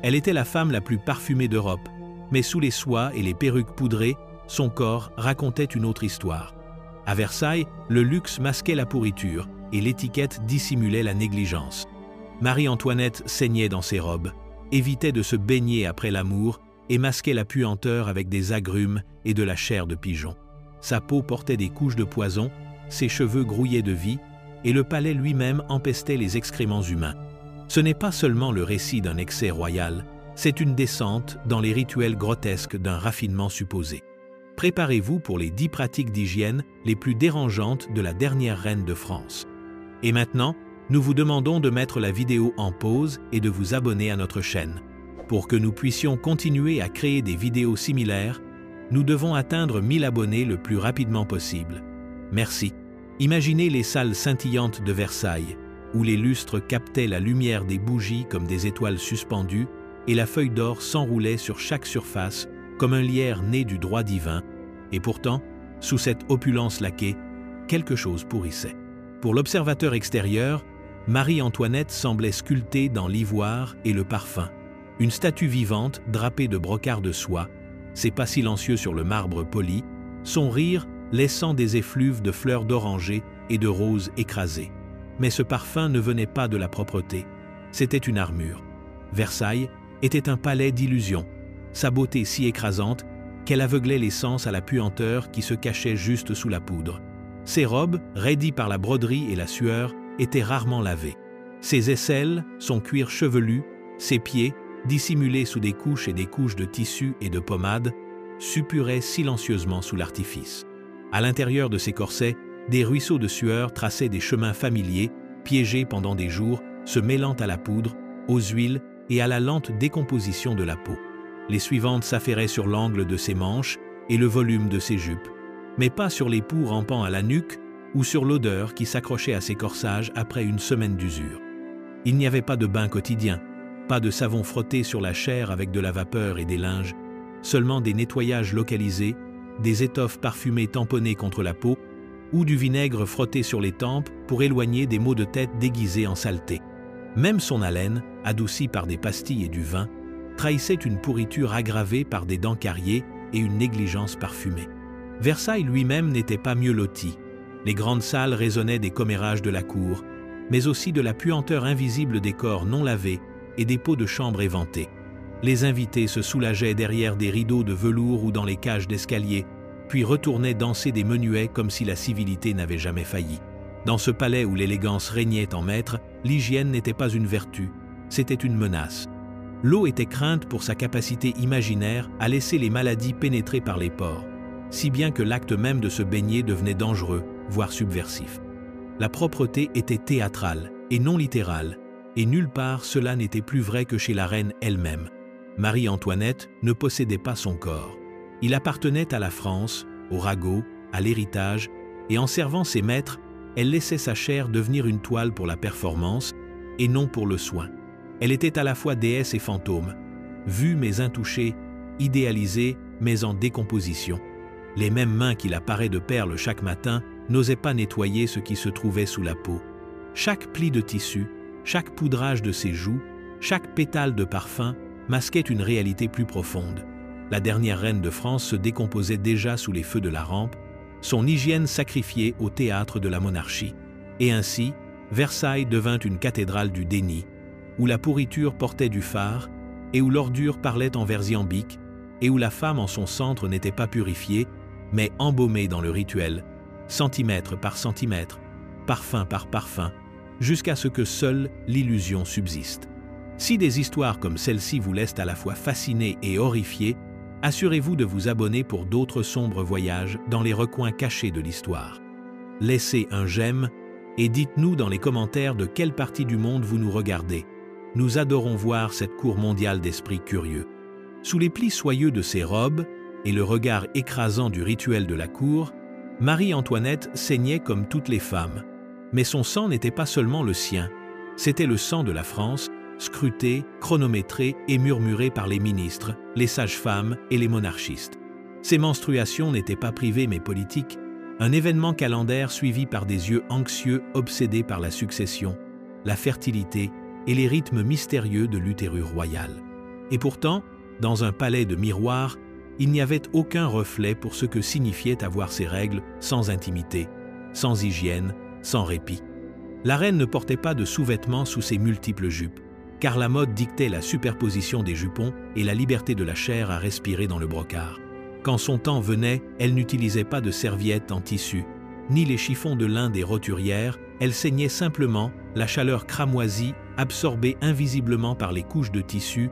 Elle était la femme la plus parfumée d'Europe, mais sous les soies et les perruques poudrées, son corps racontait une autre histoire. À Versailles, le luxe masquait la pourriture et l'étiquette dissimulait la négligence. Marie-Antoinette saignait dans ses robes, évitait de se baigner après l'amour et masquait la puanteur avec des agrumes et de la chair de pigeon. Sa peau portait des couches de poison, ses cheveux grouillaient de vie, et le palais lui-même empestait les excréments humains. Ce n'est pas seulement le récit d'un excès royal, c'est une descente dans les rituels grotesques d'un raffinement supposé. Préparez-vous pour les 10 pratiques d'hygiène les plus dérangeantes de la dernière reine de France. Et maintenant, nous vous demandons de mettre la vidéo en pause et de vous abonner à notre chaîne. Pour que nous puissions continuer à créer des vidéos similaires, nous devons atteindre 1000 abonnés le plus rapidement possible. Merci. Imaginez les salles scintillantes de Versailles, où les lustres captaient la lumière des bougies comme des étoiles suspendues et la feuille d'or s'enroulait sur chaque surface comme un lierre né du droit divin, et pourtant, sous cette opulence laquée, quelque chose pourrissait. Pour l'observateur extérieur, Marie-Antoinette semblait sculptée dans l'ivoire et le parfum, une statue vivante drapée de brocart de soie, ses pas silencieux sur le marbre poli, son rire laissant des effluves de fleurs d'oranger et de roses écrasées. Mais ce parfum ne venait pas de la propreté, c'était une armure. Versailles était un palais d'illusions, sa beauté si écrasante qu'elle aveuglait les sens à la puanteur qui se cachait juste sous la poudre. Ses robes, raidies par la broderie et la sueur, étaient rarement lavées. Ses aisselles, son cuir chevelu, ses pieds, dissimulés sous des couches et des couches de tissu et de pommade, suppuraient silencieusement sous l'artifice. À l'intérieur de ses corsets, des ruisseaux de sueur traçaient des chemins familiers, piégés pendant des jours, se mêlant à la poudre, aux huiles et à la lente décomposition de la peau. Les suivantes s'affairaient sur l'angle de ses manches et le volume de ses jupes, mais pas sur les poux rampant à la nuque ou sur l'odeur qui s'accrochait à ses corsages après une semaine d'usure. Il n'y avait pas de bain quotidien, pas de savon frotté sur la chair avec de la vapeur et des linges, seulement des nettoyages localisés, des étoffes parfumées tamponnées contre la peau ou du vinaigre frotté sur les tempes pour éloigner des maux de tête déguisés en saleté. Même son haleine, adoucie par des pastilles et du vin, trahissait une pourriture aggravée par des dents cariées et une négligence parfumée. Versailles lui-même n'était pas mieux loti. Les grandes salles résonnaient des commérages de la cour, mais aussi de la puanteur invisible des corps non lavés et des pots de chambre éventés. Les invités se soulageaient derrière des rideaux de velours ou dans les cages d'escalier, puis retournaient danser des menuets comme si la civilité n'avait jamais failli. Dans ce palais où l'élégance régnait en maître, l'hygiène n'était pas une vertu, c'était une menace. L'eau était crainte pour sa capacité imaginaire à laisser les maladies pénétrer par les pores, si bien que l'acte même de se baigner devenait dangereux, voire subversif. La propreté était théâtrale et non littérale, et nulle part cela n'était plus vrai que chez la reine elle-même. Marie-Antoinette ne possédait pas son corps. Il appartenait à la France, au ragot, à l'héritage, et en servant ses maîtres, elle laissait sa chair devenir une toile pour la performance, et non pour le soin. Elle était à la fois déesse et fantôme, vue mais intouchée, idéalisée mais en décomposition. Les mêmes mains qui la paraient de perles chaque matin n'osaient pas nettoyer ce qui se trouvait sous la peau. Chaque pli de tissu, chaque poudrage de ses joues, chaque pétale de parfum masquait une réalité plus profonde. La dernière reine de France se décomposait déjà sous les feux de la rampe, son hygiène sacrifiée au théâtre de la monarchie. Et ainsi, Versailles devint une cathédrale du déni, où la pourriture portait du fard, et où l'ordure parlait en vers iambiques, et où la femme en son centre n'était pas purifiée, mais embaumée dans le rituel, centimètre par centimètre, parfum par parfum, jusqu'à ce que seule l'illusion subsiste. Si des histoires comme celle-ci vous laissent à la fois fascinés et horrifiés, assurez-vous de vous abonner pour d'autres sombres voyages dans les recoins cachés de l'histoire. Laissez un j'aime et dites-nous dans les commentaires de quelle partie du monde vous nous regardez. Nous adorons voir cette cour mondiale d'esprits curieux. Sous les plis soyeux de ses robes et le regard écrasant du rituel de la cour, Marie-Antoinette saignait comme toutes les femmes. Mais son sang n'était pas seulement le sien, c'était le sang de la France, scruté, chronométré et murmuré par les ministres, les sages-femmes et les monarchistes. Ces menstruations n'étaient pas privées mais politiques, un événement calendaire suivi par des yeux anxieux obsédés par la succession, la fertilité et les rythmes mystérieux de l'utérus royal. Et pourtant, dans un palais de miroirs, il n'y avait aucun reflet pour ce que signifiait avoir ses règles sans intimité, sans hygiène, sans répit. La reine ne portait pas de sous-vêtements sous ses multiples jupes, car la mode dictait la superposition des jupons et la liberté de la chair à respirer dans le brocart. Quand son temps venait, elle n'utilisait pas de serviettes en tissu, ni les chiffons de lin des roturières, elle saignait simplement, la chaleur cramoisie, absorbée invisiblement par les couches de tissu,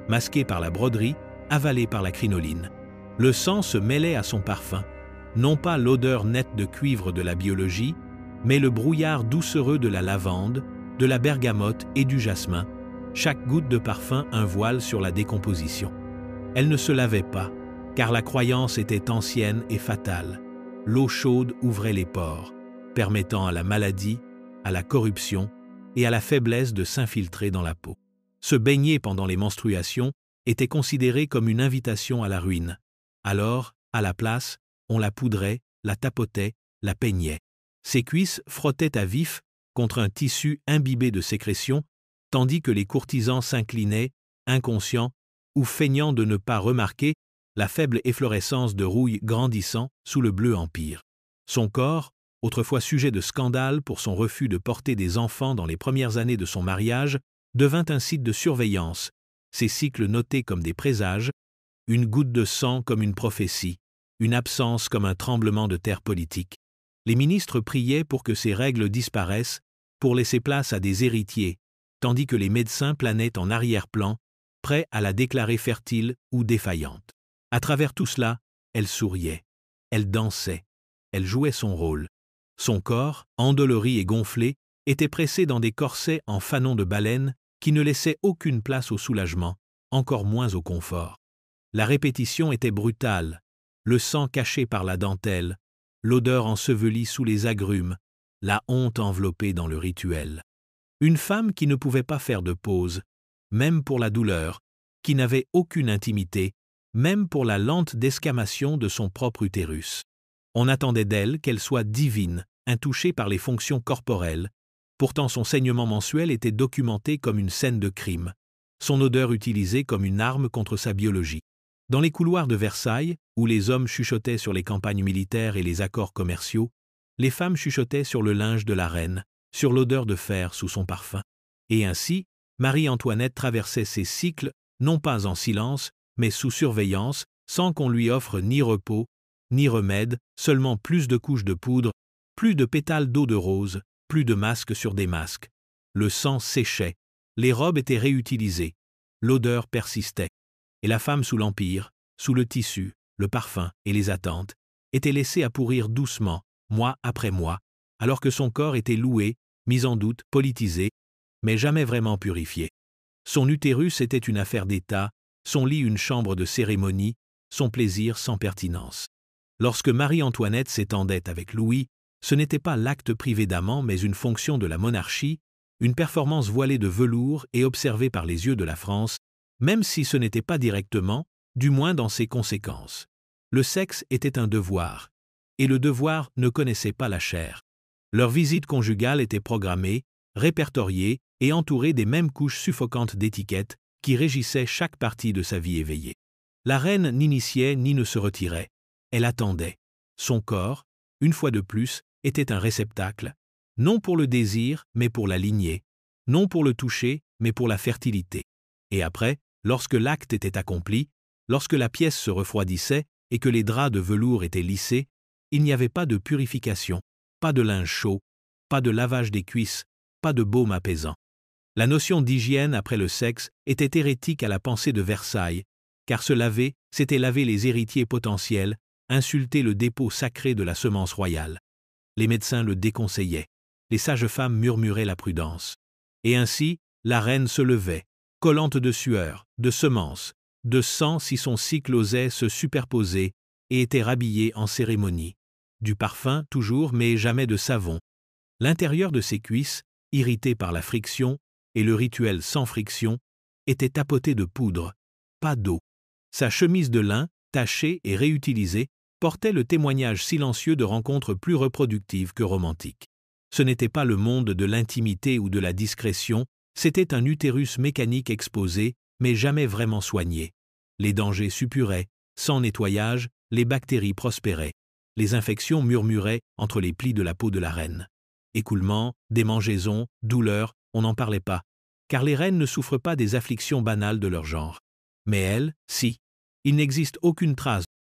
masquée par la broderie, avalée par la crinoline. Le sang se mêlait à son parfum, non pas l'odeur nette de cuivre de la biologie, mais le brouillard doucereux de la lavande, de la bergamote et du jasmin, chaque goutte de parfum un voile sur la décomposition. Elle ne se lavait pas, car la croyance était ancienne et fatale. L'eau chaude ouvrait les pores, permettant à la maladie, à la corruption et à la faiblesse de s'infiltrer dans la peau. Se baigner pendant les menstruations était considéré comme une invitation à la ruine. Alors, à la place, on la poudrait, la tapotait, la peignait. Ses cuisses frottaient à vif contre un tissu imbibé de sécrétions, tandis que les courtisans s'inclinaient, inconscients ou feignant de ne pas remarquer la faible efflorescence de rouille grandissant sous le bleu empire. Son corps, autrefois sujet de scandale pour son refus de porter des enfants dans les premières années de son mariage, devint un site de surveillance, ses cycles notés comme des présages, une goutte de sang comme une prophétie, une absence comme un tremblement de terre politique. Les ministres priaient pour que ces règles disparaissent, pour laisser place à des héritiers, tandis que les médecins planaient en arrière-plan, prêts à la déclarer fertile ou défaillante. À travers tout cela, elle souriait, elle dansait, elle jouait son rôle. Son corps, endolori et gonflé, était pressé dans des corsets en fanons de baleine qui ne laissaient aucune place au soulagement, encore moins au confort. La répétition était brutale, le sang caché par la dentelle, l'odeur ensevelie sous les agrumes, la honte enveloppée dans le rituel. Une femme qui ne pouvait pas faire de pause, même pour la douleur, qui n'avait aucune intimité, même pour la lente desquamation de son propre utérus. On attendait d'elle qu'elle soit divine, intouchée par les fonctions corporelles. Pourtant son saignement mensuel était documenté comme une scène de crime, son odeur utilisée comme une arme contre sa biologie. Dans les couloirs de Versailles, où les hommes chuchotaient sur les campagnes militaires et les accords commerciaux, les femmes chuchotaient sur le linge de la reine, sur l'odeur de fer sous son parfum. Et ainsi, Marie-Antoinette traversait ses cycles, non pas en silence, mais sous surveillance, sans qu'on lui offre ni repos, ni remède, seulement plus de couches de poudre, plus de pétales d'eau de rose, plus de masques sur des masques. Le sang séchait, les robes étaient réutilisées, l'odeur persistait. Et la femme sous l'Empire, sous le tissu, le parfum et les attentes, était laissée à pourrir doucement, mois après mois, alors que son corps était loué, mis en doute, politisé, mais jamais vraiment purifié. Son utérus était une affaire d'État, son lit une chambre de cérémonie, son plaisir sans pertinence. Lorsque Marie-Antoinette s'étendait avec Louis, ce n'était pas l'acte privé d'amant mais une fonction de la monarchie, une performance voilée de velours et observée par les yeux de la France, même si ce n'était pas directement, du moins dans ses conséquences. Le sexe était un devoir, et le devoir ne connaissait pas la chair. Leur visite conjugale était programmée, répertoriée et entourée des mêmes couches suffocantes d'étiquettes qui régissaient chaque partie de sa vie éveillée. La reine n'initiait ni ne se retirait. Elle attendait. Son corps, une fois de plus, était un réceptacle, non pour le désir, mais pour la lignée, non pour le toucher, mais pour la fertilité. Et après, lorsque l'acte était accompli, lorsque la pièce se refroidissait et que les draps de velours étaient lissés, il n'y avait pas de purification, pas de linge chaud, pas de lavage des cuisses, pas de baume apaisant. La notion d'hygiène après le sexe était hérétique à la pensée de Versailles, car se laver, c'était laver les héritiers potentiels, insulter le dépôt sacré de la semence royale. Les médecins le déconseillaient, les sages-femmes murmuraient la prudence. Et ainsi, la reine se levait, collante de sueur, de semences, de sang si son cycle osait se superposer, et était rhabillée en cérémonie. Du parfum toujours, mais jamais de savon. L'intérieur de ses cuisses, irrité par la friction, et le rituel sans friction, était tapoté de poudre, pas d'eau. Sa chemise de lin, tachée et réutilisée, portait le témoignage silencieux de rencontres plus reproductives que romantiques. Ce n'était pas le monde de l'intimité ou de la discrétion, c'était un utérus mécanique exposé, mais jamais vraiment soignées. Les dangers suppuraient, sans nettoyage, les bactéries prospéraient. Les infections murmuraient entre les plis de la peau de la reine. Écoulements, démangeaisons, douleurs, on n'en parlait pas, car les reines ne souffrent pas des afflictions banales de leur genre. Mais elle, si. Il n'existe aucune trace